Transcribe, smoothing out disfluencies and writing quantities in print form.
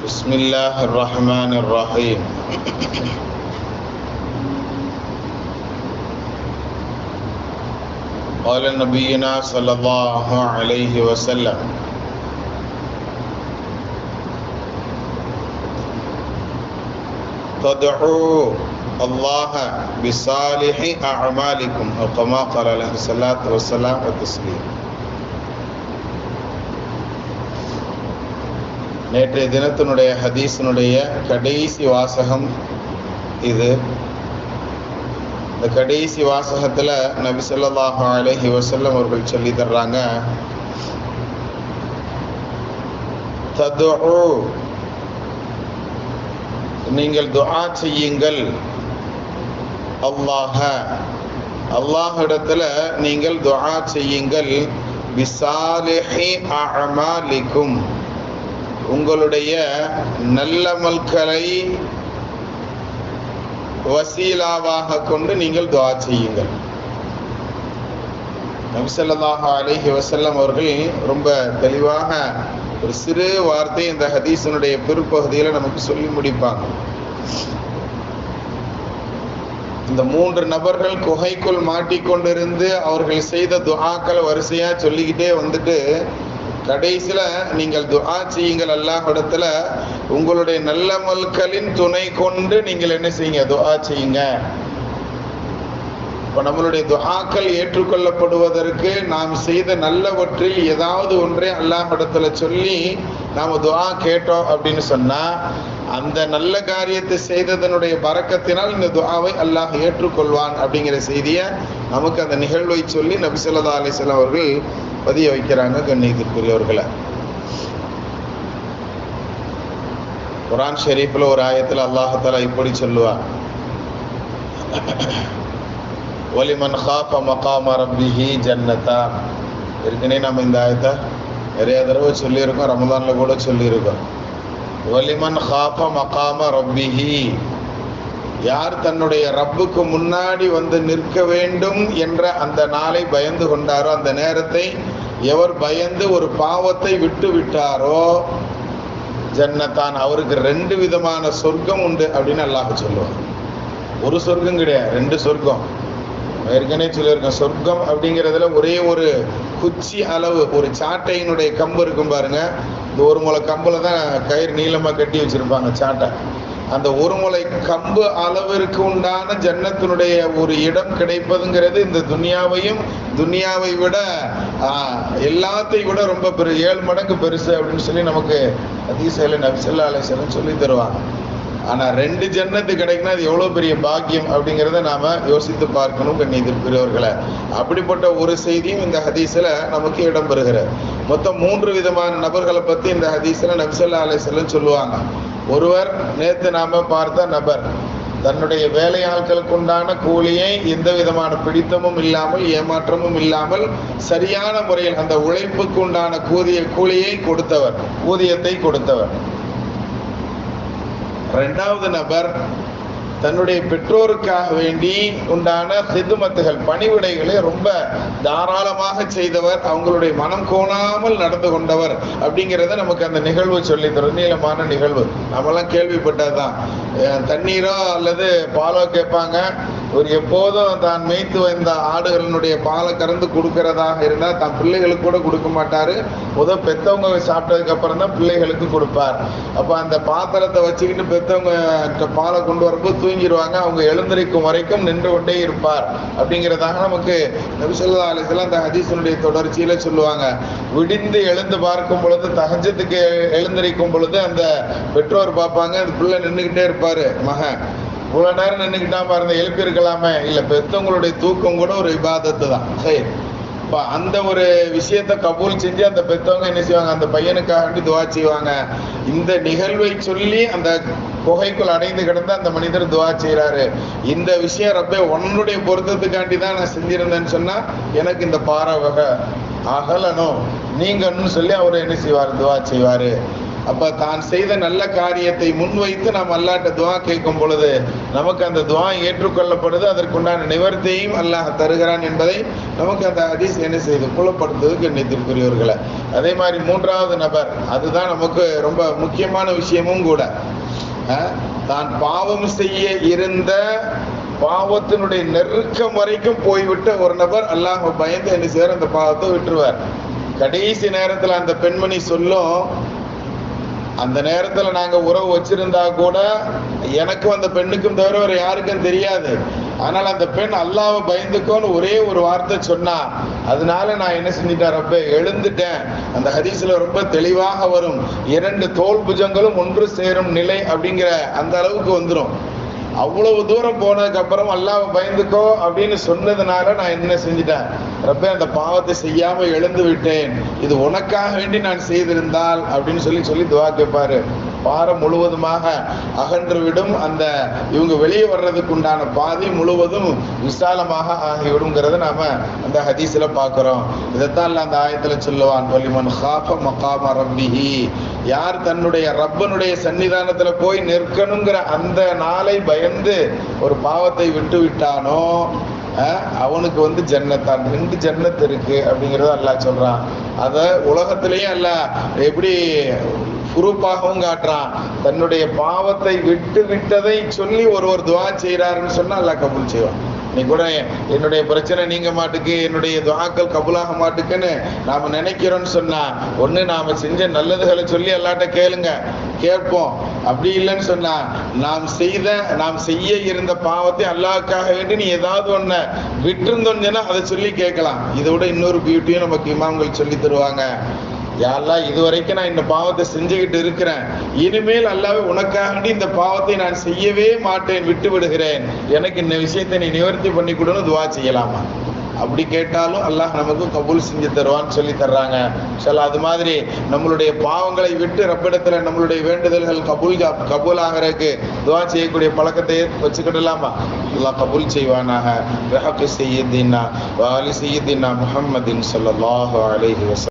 بسم الله الرحمن الرحيم. قال نبينا صلى الله عليه وسلم: تدعوا الله بصالح أعمالكم أو كما قال عليه الصلاة والسلام والتسليم. நேற்றைய தினத்தினுடைய ஹதீஸினுடைய கடைசி வாசகம் இது. இந்த கடைசி வாசகத்தில் நபி ஸல்லல்லாஹு அலைஹி வஸல்லம் அவர்கள் சொல்லி தர்றாங்க, ததுஉ, நீங்கள் துஆ செய்யுங்கள், அல்லாஹ்விடத்தில் நீங்கள் துஆ செய்யுங்கள், பிசாலிஹி அஅமாலிக்கும், உங்களுடைய நல்லமல்களை வசீலாவாக கொண்டு நீங்கள் துஆ செய்யுங்கள். நபி ஸல்லல்லாஹு அலைஹி வஸல்லம் அவர்கள் ரொம்ப தெளிவாக ஒரு சிறு வார்த்தை இந்த ஹதீஸினுடைய பிற்பகுதியில் நமக்கு சொல்லி முடிப்பாங்க. இந்த 3 நபர்கள் குகைக்குள் மாட்டிக்கொண்டிருந்து அவர்கள் செய்த துஆக்களை வரிசையா சொல்லிக்கிட்டே வந்துட்டு கடைசியில நீங்கள் துஆ செய்யுங்கள், அல்லாஹ்விடத்துல உங்களுடைய நல்லமல்களின் துணை கொண்டு நீங்கள் என்ன செய்யுங்க, துஆ செய்யுங்க. இப்போ நம்மளுடைய துஆக்கள் ஏற்றுக்கொள்ளப்படுவதற்கு நாம் செய்த நல்லவற்றில் ஏதாவது ஒன்றை அல்லாஹ்விடத்துல சொல்லி நாம் துஆ கேட்டோம் அப்படின்னு சொன்னா அந்த நல்ல காரியத்தை செய்ததனுடைய பரக்கத்தினால் இந்த துஆவை அல்லாஹ் ஏற்றுக்கொள்வான் அப்படிங்கிற செய்தியை நமக்கு அந்த நிகழ்வை சொல்லி நபி ஸல்லல்லாஹு அலைஹி வஸல்லம் அவர்கள் பதிய வைக்கிறாங்க. கண்ணியத்திற்குரியவர்களை, குர்ஆன் ஷரீஃப்ல ஒரு ஆயத்தில் அல்லாஹ் தஆலா இப்படி சொல்லுவார், வலிமன் காஃப மகாம ரப்பிஹி ஜன்னதான். ஏற்கனவே நம்ம இந்த ஆயத்தை நிறைய தடவை சொல்லியிருக்கோம், ரமதான்ல கூட சொல்லியிருக்கோம். வலிமன் காஃப மகாம ரப்பிஹி, யார் தன்னுடைய ரப்புக்கு முன்னாடி வந்து நிற்க வேண்டும் என்ற அந்த நாளை பயந்து கொண்டாரோ, அந்த நேரத்தை எவர் பயந்து ஒரு பாவத்தை விட்டு விட்டாரோ, ஜன்னத்தான், அவருக்கு 2 விதமான சொர்க்கம் உண்டு அப்படின்னு அல்லாஹ் சொல்லுவார். ஒரு சொர்க்கம் கிடையாது, 2 சொர்க்கம். ஏற்கனவே சொல்லியிருக்கேன், சொர்க்கம் அப்படிங்கிறதுல ஒரே ஒரு குச்சி அளவு, ஒரு சாட்டையினுடைய கம்பு இருக்கும் பாருங்க, இந்த ஒரு முளை கம்புல தான் கயிறு நீளமாக கட்டி வச்சிருப்பாங்க சாட்டை. அந்த ஒரு முளை கம்பு அளவிற்கு உண்டான ஜன்னத்தினுடைய ஒரு இடம் கிடைப்பதுங்கிறது இந்த துனியாவை விட எல்லாத்தையும் விட ரொம்ப 7 மடங்கு பெருசு அப்படின்னு சொல்லி நமக்கு ஹதீஸ்ல நபி ஸல்லல்லாஹு அலைஹி வஸல்லம் சொல்லி தருவாங்க. ஆனால் 2 ஜன்னத்து கிடைக்குன்னா அது எவ்வளோ பெரிய பாக்கியம் அப்படிங்கிறத நாம் யோசித்து பார்க்கணும். கண்ணியத்திற்குரியவர்களை, அப்படிப்பட்ட ஒரு செய்தியும் இந்த ஹதீஸில் நமக்கு இடம்பெறுகிறது. மொத்தம் 3 விதமான நபர்களை பற்றி இந்த ஹதீஸில் நபி ஸல்லல்லாஹு அலைஹி வஸல்லம் சொல்லுவாங்க. ஒருவர், நேற்று நாம் பார்த்த நபர், தன்னுடைய வேலையாட்களுக்கு உண்டான கூலியை எந்த விதமான பிடித்தமும் இல்லாமல் ஏமாற்றமும் இல்லாமல் சரியான முறையில் அந்த உழைப்புக்கு உண்டான கூலியை கொடுத்தவர், ஊதியத்தை கொடுத்தவர். 2வது நபர், தன்னுடைய பெற்றோருக்காக வேண்டி உண்டான ஹிதுமத்துகள், பணிவிடைகளை ரொம்ப தாராளமாக செய்தவர், அவங்களுடைய மனம் கோணாமல் நடந்து கொண்டவர் அப்படிங்கிறத நமக்கு அந்த நிகழ்வு சொல்லி தரும். நீளமான நிகழ்வு, நம்மளாம் கேள்விப்பட்டதுதான். தண்ணீரோ அல்லது பாலோ கேட்பாங்க. ஒரு எப்போதும் தான் மேய்த்து வந்த ஆடுகளினுடைய பாலை கறந்து கொடுக்கறதாக இருந்தால் தன் பிள்ளைகளுக்கு கூட கொடுக்க மாட்டார். பெற்றவங்க சாப்பிட்டதுக்கு அப்புறம் தான் பிள்ளைகளுக்கு கொடுப்பார். அப்போ அந்த பாத்திரத்தை வச்சுக்கிட்டு பெற்றவங்க பாலை கொண்டு வரும்போது தூங்கிடுவாங்க. அவங்க எழுந்திருக்கும் வரைக்கும் நின்று கொண்டே இருப்பார் அப்படிங்கிறதாக நமக்கு நபி ஸல்லல்லாஹு அலைஹி வஸல்லம் அந்த ஹதீஸினுடைய தொடர்ச்சியில சொல்லுவாங்க. விடிந்து எழுந்து பார்க்கும் பொழுது, தஹஜ்ஜுக்கு எழுந்திருக்கும் பொழுது அந்த பெற்றோர் பார்ப்பாங்க, அந்த பிள்ளை நின்றுக்கிட்டே இருப்பாரு. மகன் இவ்வளோ நேரம் நின்றுக்கிட்டாம இருந்த எழுப்பி இருக்கலாமே. இல்லை, பெற்றவங்களுடைய தூக்கம் கூட ஒரு இபாதத்து தான். சரி, இப்போ அந்த ஒரு விஷயத்தை கபூல் செஞ்சு அந்த பெற்றவங்க என்ன செய்வாங்க, அந்த பையனுக்காக துஆ செய்வாங்க. இந்த நிகழ்வை சொல்லி அந்த குகைக்குள் அடைந்து கிடந்த அந்த மனிதர் துஆ செய்கிறாரு. இந்த விஷயம் ரப்பே உன்னுடைய பொருத்தத்துக்காண்டி தான் நான் செஞ்சிருந்தேன்னு சொன்னா எனக்கு இந்த பாறை வகை அகலனும் நீங்கன்னு சொல்லி அவர் என்ன செய்வார், துஆ செய்வார். அப்ப தான் செய்த நல்ல காரியத்தை முன்வைத்து நாம் அல்லாஹ்ட்ட துஆ கேட்கும் பொழுது நமக்கு அந்த துஆ ஏற்றுக்கொள்ளப்படுது, அதற்குண்டான நிவர்த்தியையும் அல்லாஹ் தருகிறான் என்பதை நமக்கு அந்த ஹதீஸ் என்ன செய்து புலப்படுத்துவது கண்ணியத்திற்குரியவர்களை. அதே மாதிரி மூன்றாவது நபர், அதுதான் நமக்கு ரொம்ப முக்கியமான விஷயமும் கூட. தான் பாவம் செய்ய இருந்த பாவத்தினுடைய நெருக்கம் வரைக்கும் போய்விட்ட ஒரு நபர் அல்லாஹ் பயந்து என்ன செய்வார், அந்த பாவத்தை விட்டுருவார். கடைசி நேரத்தில் அந்த பெண்மணி சொல்லும், அந்த நேரத்தில் நாங்கள் உறவு வச்சிருந்தா கூட எனக்கும் அந்த பெண்ணுக்கும் தவிர வேறு யாருக்கும் தெரியாது. ஆனால் அந்த பெண் அல்லாஹ்வை பயந்துக்கோன்னு ஒரே ஒரு வார்த்தை சொன்னா, அதனால நான் என்ன செஞ்சிட்டேன், ரப்பே எழுந்துட்டேன். அந்த ஹதீஸ்ல ரொம்ப தெளிவாக வரும், 2 தோல் புஜங்களும் ஒன்று சேரும் நிலை அப்படிங்கிற அந்த அளவுக்கு வந்துடும். அவ்வளவு தூரம் போனதுக்கு அப்புறம் அல்லாஹ்வை பயந்துக்கோ அப்படின்னு சொன்னதுனால நான் என்ன செஞ்சிட்டேன், ரப்பே அந்த பாவத்தை செய்யாம எழுந்து விட்டேன், இது உனக்காக வேண்டி நான் செய்திருந்தால் அப்படின்னு சொல்லி துவா கேட்பாரு. பாரம் முழுவதுமாக அகன்று விடும். அந்த இவங்க வெளியே வர்றதுக்கு உண்டான பாதை முழுவதும் விசாலமாக ஆகிவிடுங்கிறத நாம அந்த ஹதீஸ்ல பார்க்கிறோம். இதைத்தான் அந்த ஆயத்துல சொல்லுவான், வலிமன் காஃப மகாம ரப்பிஹி, யார் தன்னுடைய ரப்பனுடைய சன்னிதானத்துல போய் நிற்கணுங்கிற அந்த நாளை பயந்து ஒரு பாவத்தை விட்டு விட்டானோ அவனுக்கு ஜன்னத்தான், 2 ஜன்னத் இருக்கு அப்படிங்கிறத அல்லாஹ் சொல்றான். அத உலகத்திலேயே அல்லாஹ் எப்படி குரூப்பாகவும் காட்டுறான். தன்னுடைய பாவத்தை விட்டு விட்டதை சொல்லி ஒருவர் துஆ செய்யறாருன்னு சொன்னா அல்லாஹ் கபூல் செய்வான். நீ கூட என்னுடைய பிரச்சனை நீங்க மாட்டுக்கு, என்னுடைய துஆக்கள் கபூலாக மாட்டுக்குன்னு நாம நினைக்கிறோம்னு சொன்னா, ஒண்ணு நாம செஞ்ச நல்லதுகளை சொல்லி அல்லாஹ்ட்ட கேட்போம். அப்படி இல்லைன்னு சொன்னா நாம் செய்ய இருந்த பாவத்தை அல்லாஹ்க்காக வேண்டி நீ ஏதாவது ஒண்ண விட்டுருந்தோன்னு சொன்னா அதை சொல்லி கேட்கலாம். இதை விட இன்னொரு பியூட்டியும் நமக்கு இமாம்கள் சொல்லி தருவாங்க. யா அல்லாஹ், இதுவரைக்கும் நான் இந்த பாவத்தை செஞ்சுக்கிட்டு இருக்கிறேன், இனிமேல் அல்லாஹ்வே உனக்காக இந்த பாவத்தை நான் செய்யவே மாட்டேன், விட்டு விடுகிறேன், எனக்கு இந்த விஷயத்தை நீ நிவர்த்தி பண்ணி கொடுன்னு துஆ செய்யலாமா? அப்படி கேட்டாலும் அல்லாஹ் நமக்கு கபூல் செஞ்சு தருவான்னு சொல்லி தர்றாங்க. அது மாதிரி நம்மளுடைய பாவங்களை விட்டு ரப்பிடத்துல நம்மளுடைய வேண்டுதல்கள் கபூல் ஆகிறதுக்கு துஆ செய்யக்கூடிய பழக்கத்தை வச்சுக்கிடலாமா? அல்லாஹ் கபூல் செய்வானாக. ரஹக்கு சையதினா வ ஆலி சையதினா முஹம்மதின் ஸல்லல்லாஹு அலைஹி வஸல்லம்.